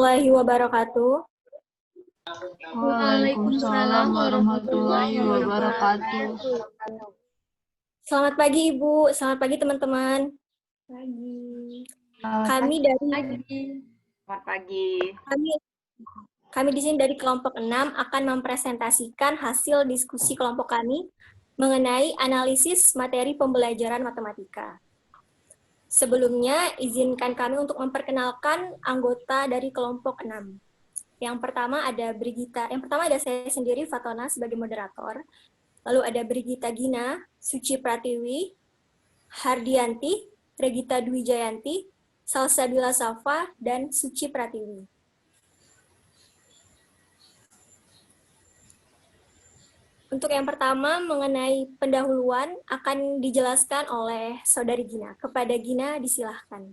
warahmatullahi wabarakatuh. Waalaikumsalam warahmatullahi wabarakatuh. Selamat pagi Ibu, selamat pagi teman-teman. Kami di sini dari kelompok 6 akan mempresentasikan hasil diskusi kelompok kami mengenai analisis materi pembelajaran matematika. Sebelumnya, izinkan kami untuk memperkenalkan anggota dari kelompok 6. Yang pertama ada saya sendiri, Fatona, sebagai moderator. Lalu ada Brigita Gina, Suci Pratiwi, Hardianti, Regita Dwi Jayanti, Salsabila Safa, dan Suci Pratiwi. Untuk yang pertama, mengenai pendahuluan akan dijelaskan oleh Saudari Gina. Kepada Gina, disilahkan.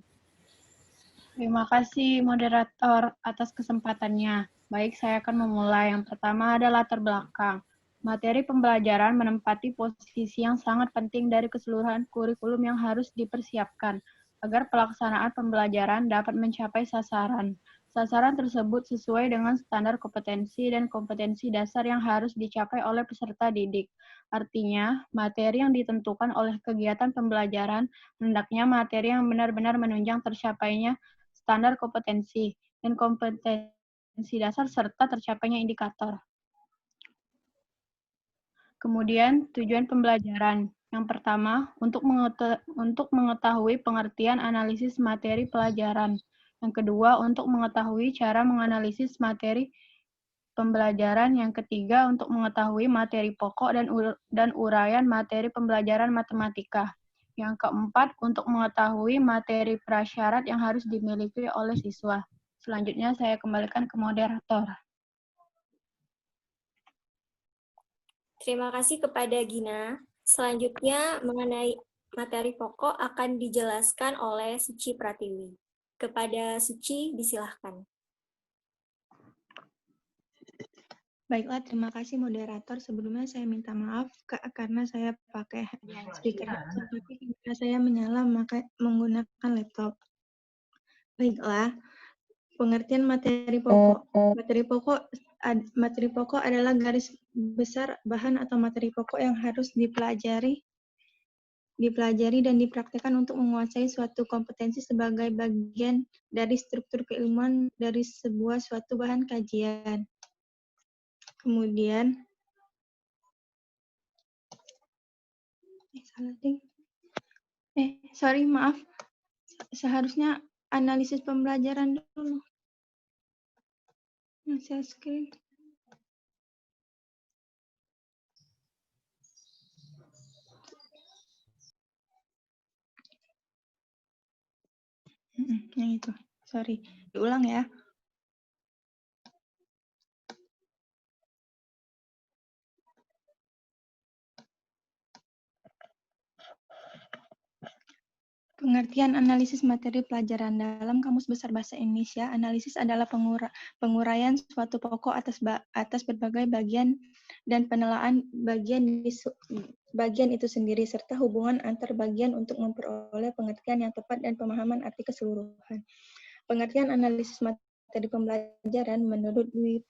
Terima kasih moderator atas kesempatannya. Baik, saya akan memulai. Yang pertama ada latar belakang. Materi pembelajaran menempati posisi yang sangat penting dari keseluruhan kurikulum yang harus dipersiapkan agar pelaksanaan pembelajaran dapat mencapai sasaran. Sasaran tersebut sesuai dengan standar kompetensi dan kompetensi dasar yang harus dicapai oleh peserta didik. Artinya, materi yang ditentukan oleh kegiatan pembelajaran hendaknya materi yang benar-benar menunjang tercapainya standar kompetensi dan kompetensi dasar serta tercapainya indikator. Kemudian, tujuan pembelajaran. Yang pertama, untuk mengetahui pengertian analisis materi pelajaran. Yang kedua, untuk mengetahui cara menganalisis materi pembelajaran. Yang ketiga, untuk mengetahui materi pokok dan uraian materi pembelajaran matematika. Yang keempat, untuk mengetahui materi prasyarat yang harus dimiliki oleh siswa. Selanjutnya, saya kembalikan ke moderator. Terima kasih kepada Gina. Selanjutnya, mengenai materi pokok akan dijelaskan oleh Suci Pratiwi. Kepada Suci, disilahkan. Baiklah, terima kasih moderator. Sebelumnya saya minta maaf karena saya pakai speaker tapi ketika saya menyala menggunakan laptop. Baiklah, pengertian materi pokok. Materi pokok adalah garis besar bahan atau materi pokok yang harus dipelajari dan dipraktikkan untuk menguasai suatu kompetensi sebagai bagian dari struktur keilmuan dari suatu bahan kajian. Kemudian, maaf, seharusnya analisis pembelajaran dulu. Share screen. Yang itu, sorry, diulang ya. Pengertian analisis materi pelajaran dalam Kamus Besar Bahasa Indonesia, analisis adalah penguraian suatu pokok atas berbagai bagian dan penelaan bagian itu sendiri, serta hubungan antar bagian untuk memperoleh pengertian yang tepat dan pemahaman arti keseluruhan. Pengertian analisis materi pembelajaran menurut Dwi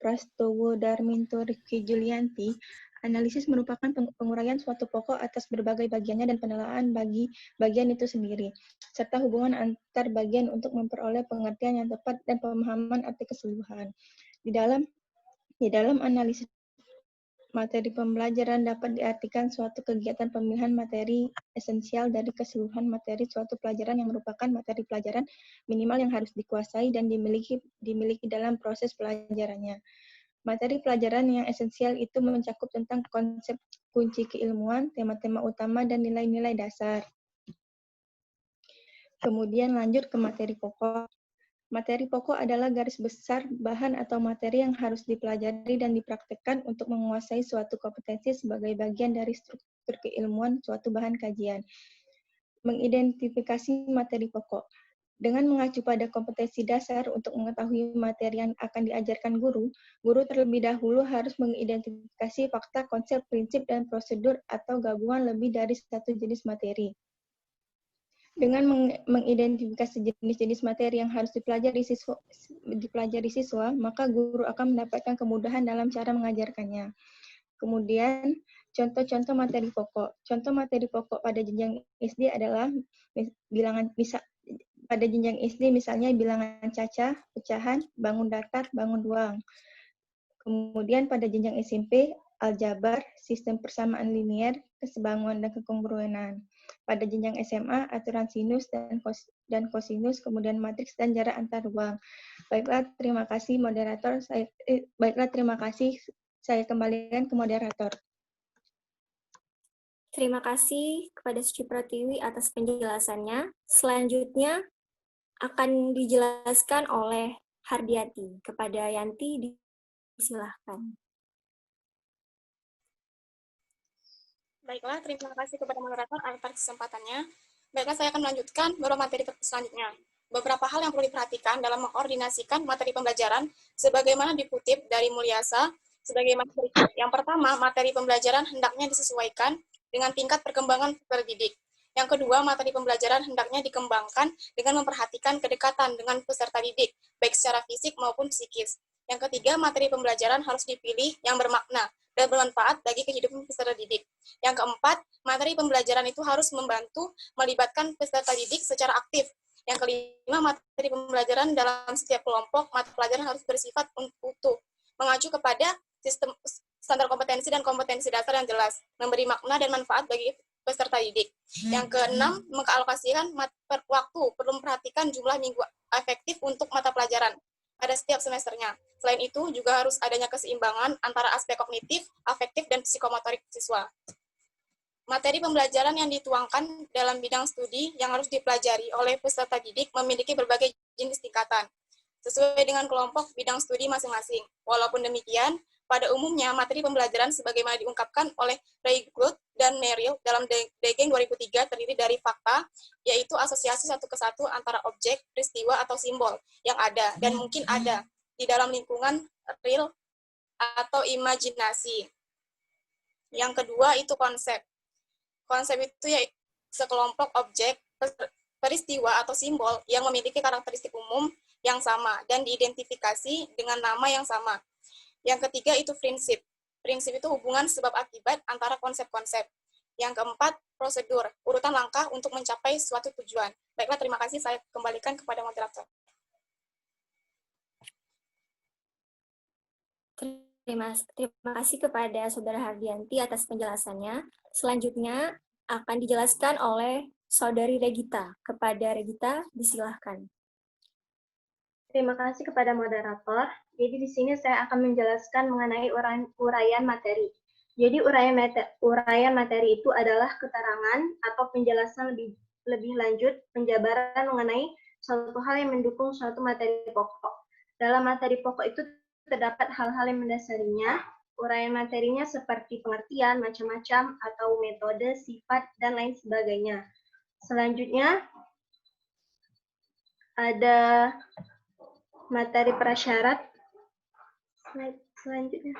Prastowo Darminto Riki Julianti, analisis merupakan penguraian suatu pokok atas berbagai bagiannya dan penelaan bagi bagian itu sendiri, serta hubungan antar bagian untuk memperoleh pengertian yang tepat dan pemahaman arti keseluruhan. Di dalam analisis materi pembelajaran dapat diartikan suatu kegiatan pemilihan materi esensial dari keseluruhan materi suatu pelajaran yang merupakan materi pelajaran minimal yang harus dikuasai dan dimiliki dalam proses pelajarannya. Materi pelajaran yang esensial itu mencakup tentang konsep kunci keilmuan, tema-tema utama, dan nilai-nilai dasar. Kemudian lanjut ke materi pokok. Materi pokok adalah garis besar bahan atau materi yang harus dipelajari dan dipraktikkan untuk menguasai suatu kompetensi sebagai bagian dari struktur keilmuan suatu bahan kajian. Mengidentifikasi materi pokok. Dengan mengacu pada kompetensi dasar untuk mengetahui materi yang akan diajarkan guru terlebih dahulu harus mengidentifikasi fakta, konsep, prinsip, dan prosedur atau gabungan lebih dari satu jenis materi. Dengan mengidentifikasi jenis-jenis materi yang harus dipelajari siswa, maka guru akan mendapatkan kemudahan dalam cara mengajarkannya. Kemudian, contoh-contoh materi pokok. Contoh materi pokok pada jenjang SD adalah pada jenjang SD misalnya bilangan cacah, pecahan, bangun datar, bangun ruang. Kemudian pada jenjang SMP, aljabar, sistem persamaan linier, kesebangunan dan kekongruenan. Pada jenjang SMA, aturan sinus dan kosinus, kemudian matriks dan jarak antar ruang. Baiklah, terima kasih moderator. Terima kasih. Saya kembalikan ke moderator. Terima kasih kepada Suci Pratiwi atas penjelasannya. Selanjutnya akan dijelaskan oleh Hardiati. Kepada Yanti, disilahkan. Baiklah, terima kasih kepada moderator atas kesempatannya. Baiklah, saya akan melanjutkan beberapa materi selanjutnya. Beberapa hal yang perlu diperhatikan dalam mengkoordinasikan materi pembelajaran sebagaimana dikutip dari Mulyasa sebagaimana berikut. Yang pertama, materi pembelajaran hendaknya disesuaikan dengan tingkat perkembangan peserta didik. Yang kedua, materi pembelajaran hendaknya dikembangkan dengan memperhatikan kedekatan dengan peserta didik, baik secara fisik maupun psikis. Yang ketiga, materi pembelajaran harus dipilih yang bermakna dan bermanfaat bagi kehidupan peserta didik. Yang keempat, materi pembelajaran itu harus membantu melibatkan peserta didik secara aktif. Yang kelima, materi pembelajaran dalam setiap kelompok, mata pelajaran harus bersifat utuh, mengacu kepada sistem standar kompetensi dan kompetensi dasar yang jelas, memberi makna dan manfaat bagi peserta didik. Yang keenam, mengalokasikan waktu, perlu memperhatikan jumlah minggu efektif untuk mata pelajaran pada setiap semesternya. Selain itu, juga harus adanya keseimbangan antara aspek kognitif, afektif, dan psikomotorik siswa. Materi pembelajaran yang dituangkan dalam bidang studi yang harus dipelajari oleh peserta didik memiliki berbagai jenis tingkatan, sesuai dengan kelompok bidang studi masing-masing. Walaupun demikian, pada umumnya materi pembelajaran sebagaimana diungkapkan oleh Reichelt dan Merrill dalam Degeng 2003 terdiri dari fakta, yaitu asosiasi satu kesatu antara objek, peristiwa, atau simbol yang ada dan mungkin ada di dalam lingkungan real atau imajinasi. Yang kedua itu konsep. Konsep itu ya sekelompok objek, peristiwa, atau simbol yang memiliki karakteristik umum yang sama dan diidentifikasi dengan nama yang sama. Yang ketiga itu prinsip. Prinsip itu hubungan sebab akibat antara konsep-konsep. Yang keempat, prosedur, urutan langkah untuk mencapai suatu tujuan. Baiklah, terima kasih. Saya kembalikan kepada moderator. Terima kasih kepada Saudara Hardianti atas penjelasannya. Selanjutnya akan dijelaskan oleh Saudari Regita. Kepada Regita, disilahkan. Terima kasih kepada moderator. Jadi di sini saya akan menjelaskan mengenai uraian materi. Jadi uraian materi itu adalah keterangan atau penjelasan lebih lanjut, penjabaran mengenai suatu hal yang mendukung suatu materi pokok. Dalam materi pokok itu terdapat hal-hal yang mendasarinya. Uraian materinya seperti pengertian, macam-macam, atau metode, sifat, dan lain sebagainya. Selanjutnya ada materi prasyarat. Selanjutnya,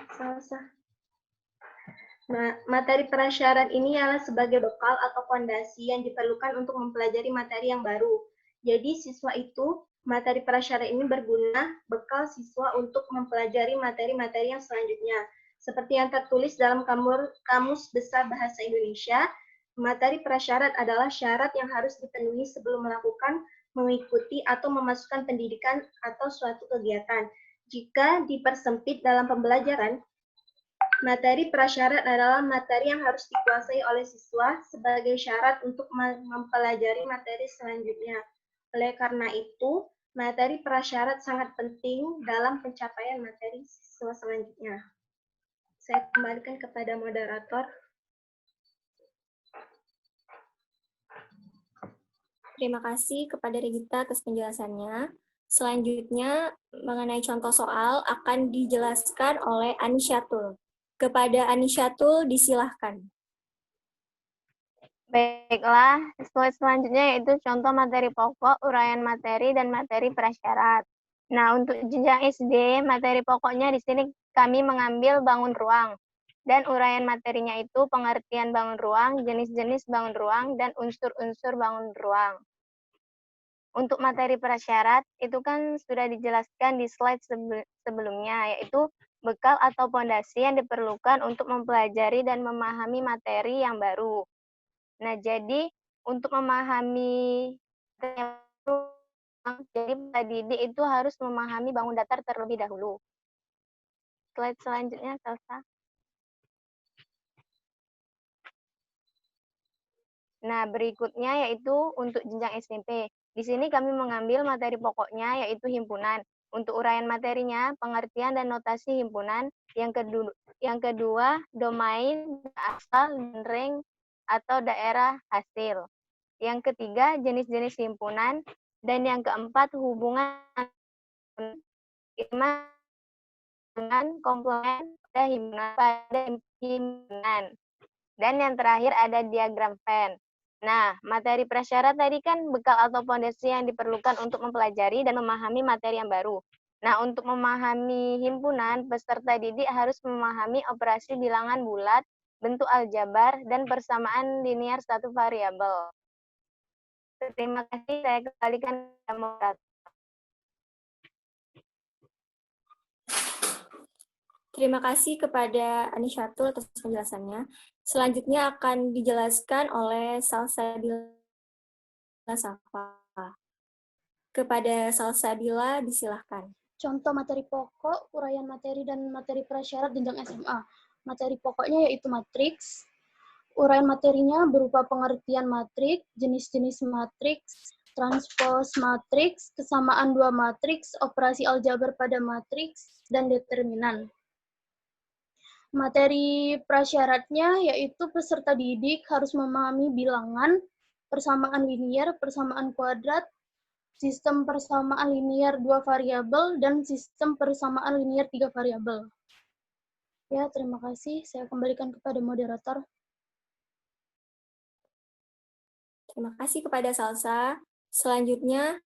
materi prasyarat ini adalah sebagai bekal atau fondasi yang diperlukan untuk mempelajari materi yang baru. Jadi siswa itu, materi prasyarat ini berguna bekal siswa untuk mempelajari materi-materi yang selanjutnya. Seperti yang tertulis dalam Kamus Besar Bahasa Indonesia, materi prasyarat adalah syarat yang harus dipenuhi sebelum mengikuti atau memasukkan pendidikan atau suatu kegiatan. Jika dipersempit dalam pembelajaran, materi prasyarat adalah materi yang harus dikuasai oleh siswa sebagai syarat untuk mempelajari materi selanjutnya. Oleh karena itu, materi prasyarat sangat penting dalam pencapaian materi siswa selanjutnya. Saya kembalikan kepada moderator. Terima kasih kepada Regita atas penjelasannya. Selanjutnya, mengenai contoh soal akan dijelaskan oleh Anisyatul. Kepada Anisyatul, disilahkan. Baiklah, selanjutnya yaitu contoh materi pokok, uraian materi, dan materi prasyarat. Nah, untuk jenjang SD, materi pokoknya di sini kami mengambil bangun ruang. Dan uraian materinya itu pengertian bangun ruang, jenis-jenis bangun ruang, dan unsur-unsur bangun ruang. Untuk materi prasyarat, itu kan sudah dijelaskan di slide sebelumnya, yaitu bekal atau pondasi yang diperlukan untuk mempelajari dan memahami materi yang baru. Nah, jadi untuk memahami materi yang baru, jadi pendidik itu harus memahami bangun datar terlebih dahulu. Slide selanjutnya, Salsa. Nah, berikutnya yaitu untuk jenjang SMP. Di sini kami mengambil materi pokoknya yaitu himpunan. Untuk uraian materinya, pengertian dan notasi himpunan. Yang kedua, domain, asal, dan rank atau daerah hasil. Yang ketiga, jenis-jenis himpunan. Dan yang keempat, hubungan dengan komplement pada himpunan. Dan yang terakhir ada diagram Venn. Nah, materi prasyarat tadi kan bekal atau fondasi yang diperlukan untuk mempelajari dan memahami materi yang baru. Nah, untuk memahami himpunan, peserta didik harus memahami operasi bilangan bulat, bentuk aljabar, dan persamaan linear satu variabel. Terima kasih, saya kembalikan ke moderator. Terima kasih kepada Anisyatul atas penjelasannya. Selanjutnya akan dijelaskan oleh Salsabila Safa. Kepada Salsabila, disilahkan. Contoh materi pokok, uraian materi, dan materi prasyarat jenjang SMA. Materi pokoknya yaitu matriks. Uraian materinya berupa pengertian matriks, jenis-jenis matriks, transpose matriks, kesamaan dua matriks, operasi aljabar pada matriks, dan determinan. Materi prasyaratnya yaitu peserta didik harus memahami bilangan, persamaan linear, persamaan kuadrat, sistem persamaan linear 2 variabel, dan sistem persamaan linear 3 variabel. Ya, terima kasih. Saya kembalikan kepada moderator. Terima kasih kepada Salsa. Selanjutnya,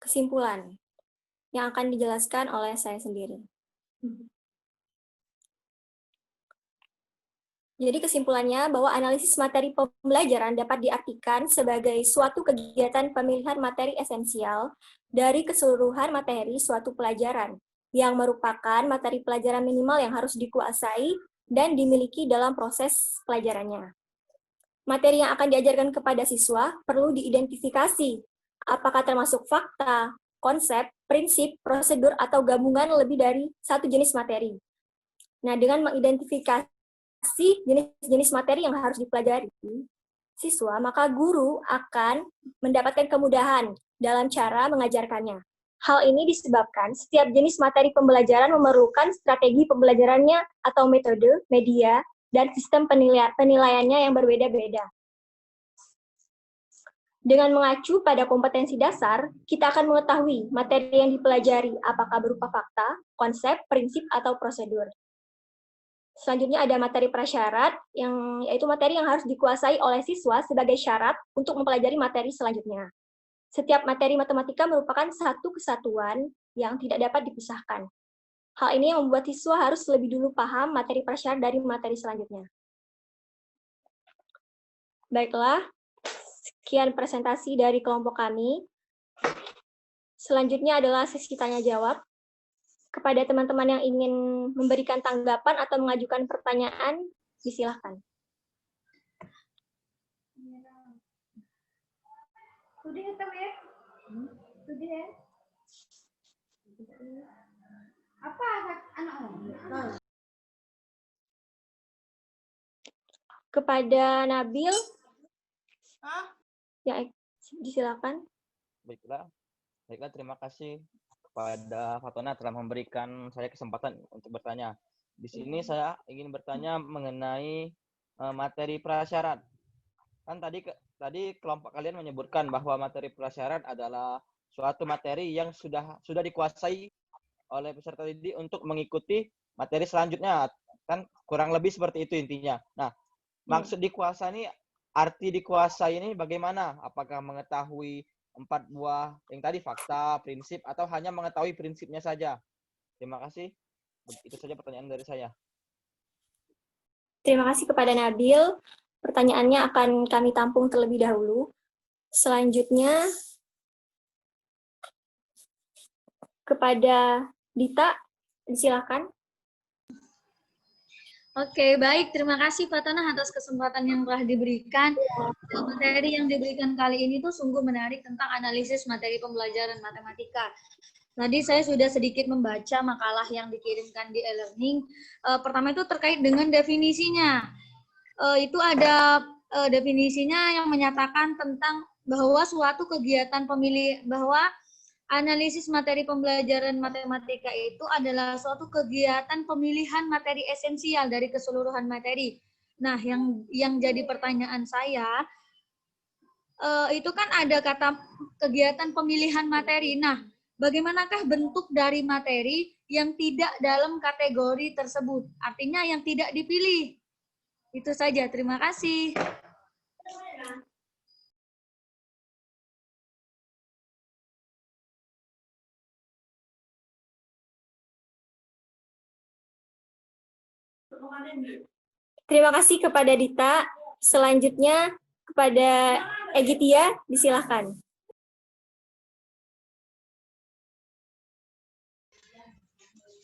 kesimpulan yang akan dijelaskan oleh saya sendiri. Jadi kesimpulannya bahwa analisis materi pembelajaran dapat diartikan sebagai suatu kegiatan pemilihan materi esensial dari keseluruhan materi suatu pelajaran, yang merupakan materi pelajaran minimal yang harus dikuasai dan dimiliki dalam proses pelajarannya. Materi yang akan diajarkan kepada siswa perlu diidentifikasi, apakah termasuk fakta, konsep, prinsip, prosedur, atau gabungan lebih dari satu jenis materi. Nah, dengan mengidentifikasi jenis-jenis materi yang harus dipelajari siswa, maka guru akan mendapatkan kemudahan dalam cara mengajarkannya. Hal ini disebabkan setiap jenis materi pembelajaran memerlukan strategi pembelajarannya atau metode, media, dan sistem penilaiannya yang berbeda-beda. Dengan mengacu pada kompetensi dasar, kita akan mengetahui materi yang dipelajari apakah berupa fakta, konsep, prinsip, atau prosedur. Selanjutnya ada materi prasyarat, yaitu materi yang harus dikuasai oleh siswa sebagai syarat untuk mempelajari materi selanjutnya. Setiap materi matematika merupakan satu kesatuan yang tidak dapat dipisahkan. Hal ini yang membuat siswa harus lebih dulu paham materi prasyarat dari materi selanjutnya. Baiklah, sekian presentasi dari kelompok kami. Selanjutnya adalah sesi tanya-jawab. Kepada teman-teman yang ingin memberikan tanggapan atau mengajukan pertanyaan, disilahkan. Kepada Nabil, ya, disilakan. Baiklah, terima kasih kepada Fatona telah memberikan saya kesempatan untuk bertanya. Di sini saya ingin bertanya mengenai materi prasyarat. Kan tadi kelompok kalian menyebutkan bahwa materi prasyarat adalah suatu materi yang sudah dikuasai oleh peserta didik untuk mengikuti materi selanjutnya. Kan kurang lebih seperti itu intinya. Nah, maksud dikuasai ini, arti dikuasai ini bagaimana? Apakah mengetahui 4 buah yang tadi, fakta, prinsip, atau hanya mengetahui prinsipnya saja? Terima kasih. Itu saja pertanyaan dari saya. Terima kasih kepada Nabil. Pertanyaannya akan kami tampung terlebih dahulu. Selanjutnya, kepada Dita, silakan. Oke, baik. Terima kasih Pak Tanah atas kesempatan yang telah diberikan. Materi yang diberikan kali ini tuh sungguh menarik tentang analisis materi pembelajaran matematika. Tadi saya sudah sedikit membaca makalah yang dikirimkan di e-learning. Pertama itu terkait dengan definisinya. Itu ada definisinya yang menyatakan tentang bahwa suatu kegiatan bahwa analisis materi pembelajaran matematika itu adalah suatu kegiatan pemilihan materi esensial dari keseluruhan materi. Nah, yang jadi pertanyaan saya, itu kan ada kata kegiatan pemilihan materi. Nah, bagaimanakah bentuk dari materi yang tidak dalam kategori tersebut? Artinya yang tidak dipilih. Itu saja, terima kasih. Terima kasih kepada Dita. Selanjutnya kepada Egitia, disilahkan.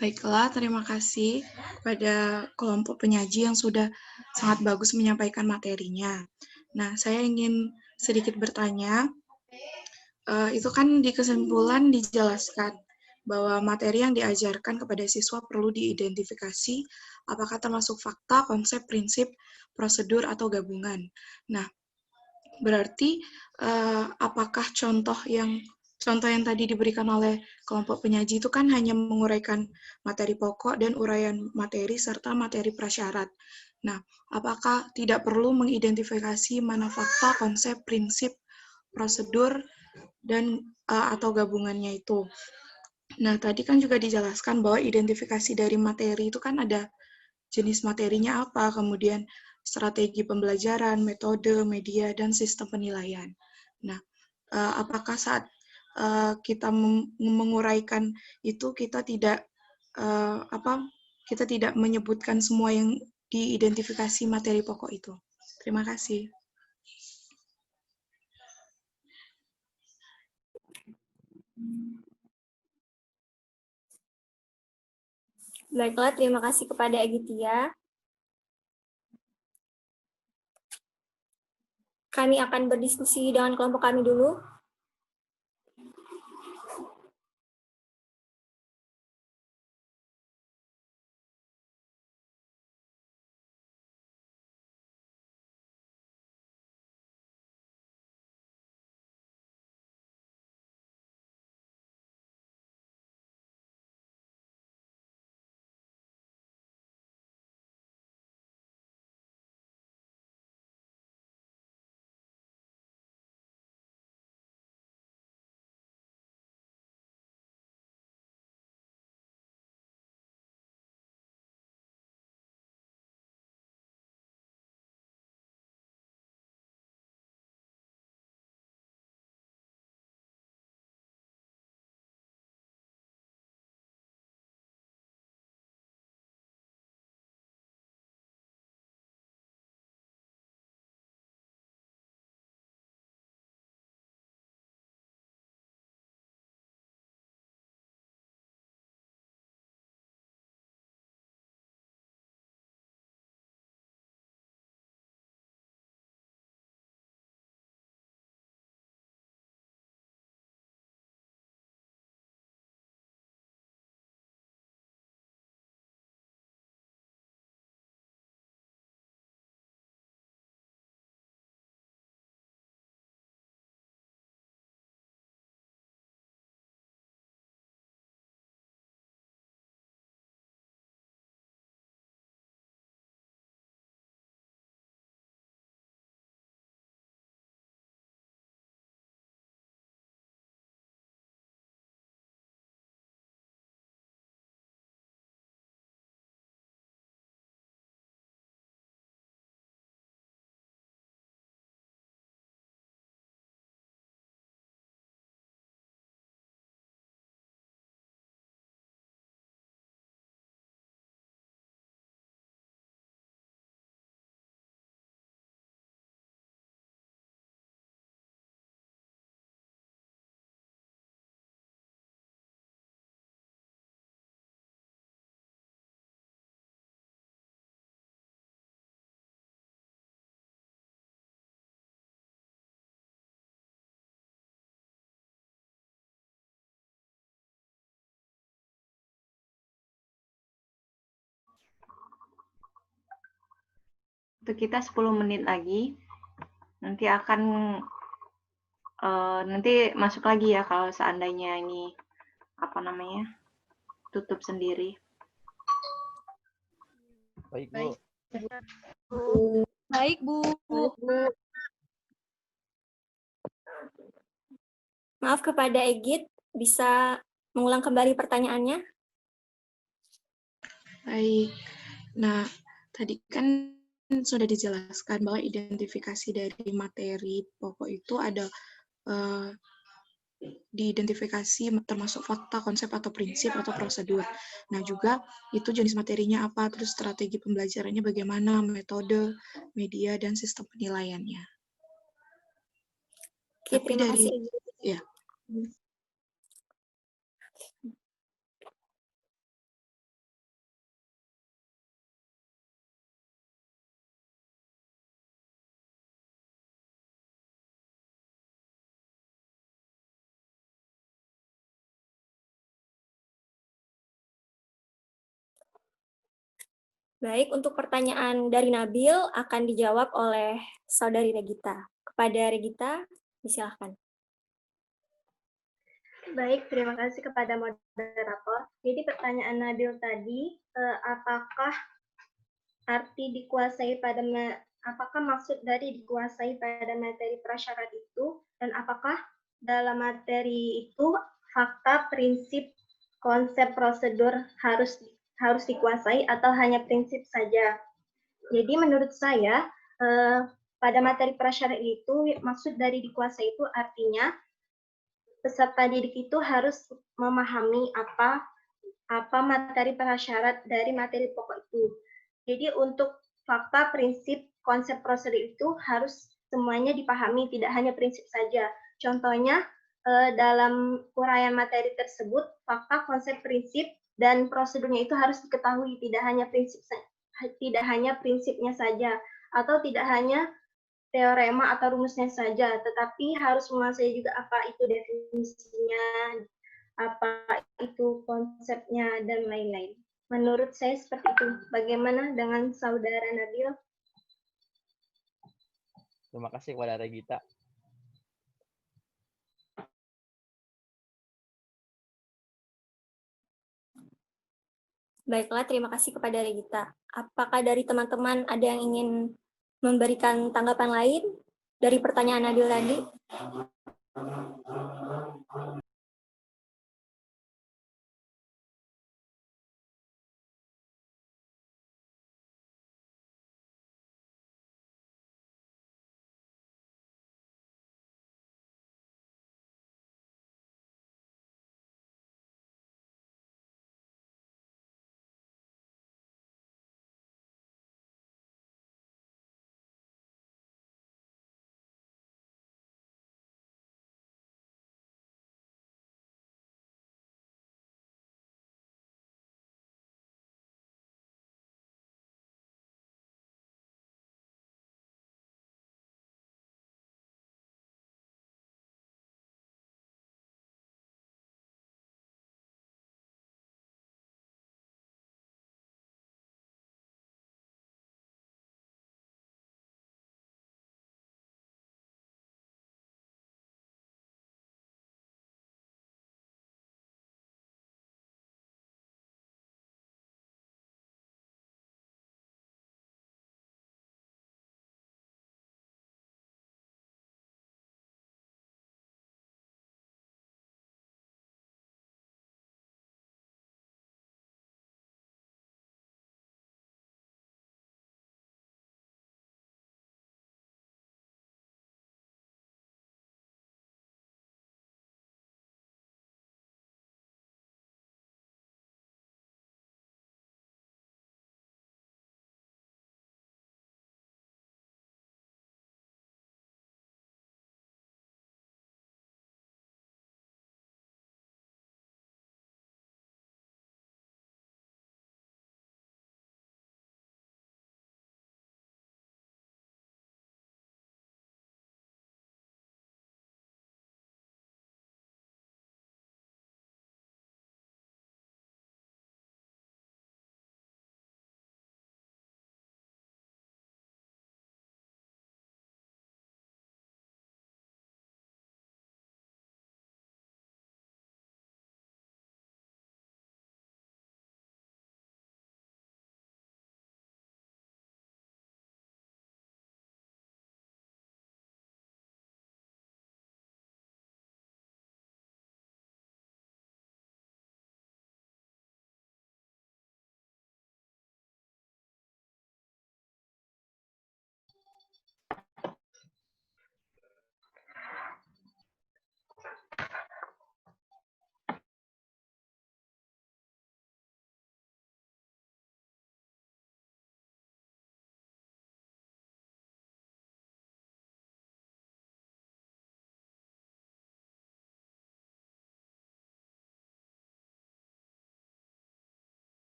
Baiklah, terima kasih kepada kelompok penyaji yang sudah sangat bagus menyampaikan materinya. Nah, saya ingin sedikit bertanya, itu kan di kesimpulan dijelaskan bahwa materi yang diajarkan kepada siswa perlu diidentifikasi apakah termasuk fakta, konsep, prinsip, prosedur, atau gabungan. Nah, berarti apakah contoh yang tadi diberikan oleh kelompok penyaji itu kan hanya menguraikan materi pokok dan uraian materi serta materi prasyarat. Nah, apakah tidak perlu mengidentifikasi mana fakta, konsep, prinsip, prosedur, dan atau gabungannya itu? Nah, tadi kan juga dijelaskan bahwa identifikasi dari materi itu kan ada jenis materinya apa, kemudian strategi pembelajaran, metode, media, dan sistem penilaian. Nah, apakah saat kita menguraikan itu kita tidak kita tidak menyebutkan semua yang diidentifikasi materi pokok itu? Terima kasih. Baiklah, terima kasih kepada Egitia. Kami akan berdiskusi dengan kelompok kami dulu. waktu kita 10 menit lagi. Nanti akan nanti masuk lagi ya kalau seandainya ini tutup sendiri. Baik, Bu. Baik, Bu. Maaf kepada Egit, bisa mengulang kembali pertanyaannya? Baik. Nah, tadi kan sudah dijelaskan bahwa identifikasi dari materi pokok itu ada diidentifikasi termasuk fakta, konsep, atau prinsip, atau prosedur. Nah, juga itu jenis materinya apa, terus strategi pembelajarannya bagaimana, metode, media, dan sistem penilaiannya. Oke, Tapi terima dari, kasih, Egit. ya, Baik, untuk pertanyaan dari Nabil akan dijawab oleh Saudari Regita. Kepada Regita, silakan. Baik, terima kasih kepada moderator. Jadi pertanyaan Nabil tadi, apakah arti dikuasai pada apakah maksud dari dikuasai pada materi prasyarat itu, dan apakah dalam materi itu fakta, prinsip, konsep, prosedur harus dikuasai atau hanya prinsip saja. Jadi menurut saya pada materi prasyarat itu maksud dari dikuasai itu artinya peserta didik itu harus memahami apa materi prasyarat dari materi pokok itu. Jadi untuk fakta, prinsip, konsep, prosedur itu harus semuanya dipahami, tidak hanya prinsip saja. Contohnya dalam uraian materi tersebut, fakta, konsep, prinsip, dan prosedurnya itu harus diketahui, tidak hanya prinsipnya saja, atau tidak hanya teorema atau rumusnya saja, tetapi harus menguasai juga apa itu definisinya, apa itu konsepnya, dan lain-lain. Menurut saya seperti itu. Bagaimana dengan Saudara Nabil? Terima kasih kepada Regita. Baiklah, terima kasih kepada Regita. Apakah dari teman-teman ada yang ingin memberikan tanggapan lain dari pertanyaan Nabil tadi?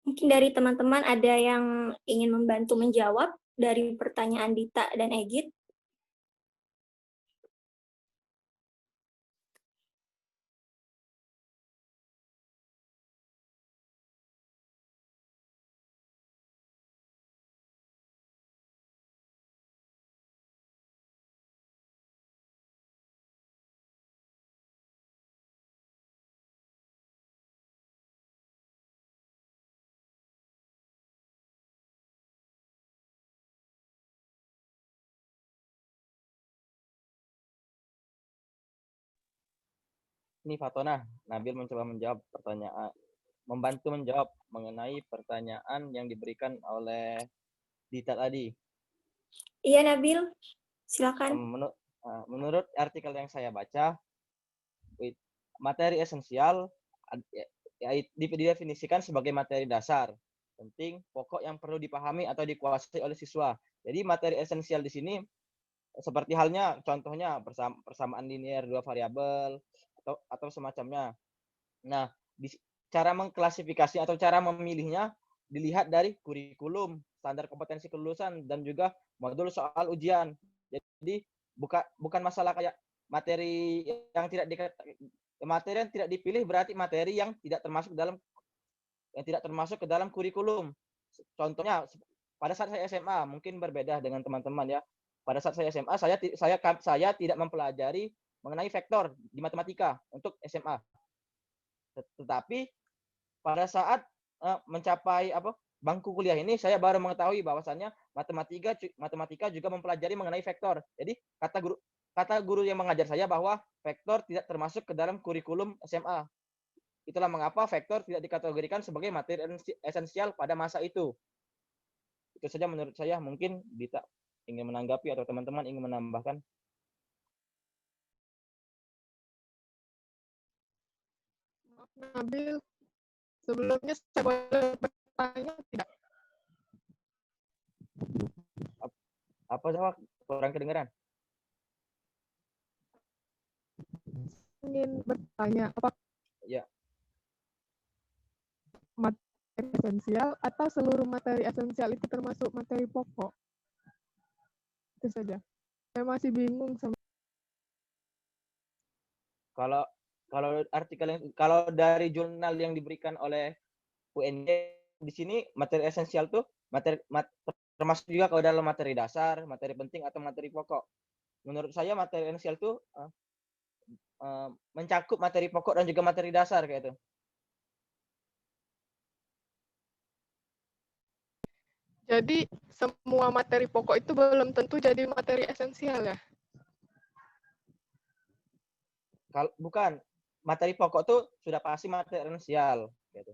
Mungkin dari teman-teman ada yang ingin membantu menjawab dari pertanyaan Dita dan Egit. Ini Fatona, Nabil mencoba menjawab pertanyaan, membantu menjawab mengenai pertanyaan yang diberikan oleh Dita tadi. Iya, Nabil. Silakan. Menurut artikel yang saya baca, materi esensial didefinisikan sebagai materi dasar, penting, pokok yang perlu dipahami atau dikuasai oleh siswa. Jadi materi esensial di sini seperti halnya contohnya persamaan linear dua variabel atau semacamnya. Nah, cara mengklasifikasi atau cara memilihnya dilihat dari kurikulum, standar kompetensi kelulusan, dan juga modul soal ujian. Jadi bukan masalah kayak materi yang tidak dipilih berarti materi yang tidak termasuk ke dalam kurikulum. Contohnya pada saat saya SMA mungkin berbeda dengan teman-teman ya. Pada saat saya SMA saya tidak mempelajari mengenai vektor di matematika untuk SMA. Tetapi pada saat mencapai bangku kuliah ini saya baru mengetahui bahwasannya matematika juga mempelajari mengenai vektor. Jadi kata guru yang mengajar saya bahwa vektor tidak termasuk ke dalam kurikulum SMA. Itulah mengapa vektor tidak dikategorikan sebagai materi esensial pada masa itu. Itu saja menurut saya. Mungkin Dita ingin menanggapi atau teman-teman ingin menambahkan. Nabil, sebelumnya saya boleh bertanya tidak? Apa jawab? Kurang kedengaran. Ingin bertanya, apa ya, materi esensial atau seluruh materi esensial itu termasuk materi pokok? Itu saja. Saya masih bingung sama. Kalau dari jurnal yang diberikan oleh UNJ di sini materi esensial tuh termasuk juga kalau dalam materi dasar, materi penting atau materi pokok. Menurut saya materi esensial tuh mencakup materi pokok dan juga materi dasar kayak itu. Jadi semua materi pokok itu belum tentu jadi materi esensial ya? Bukan, materi pokok tuh sudah pasti materi esensial gitu.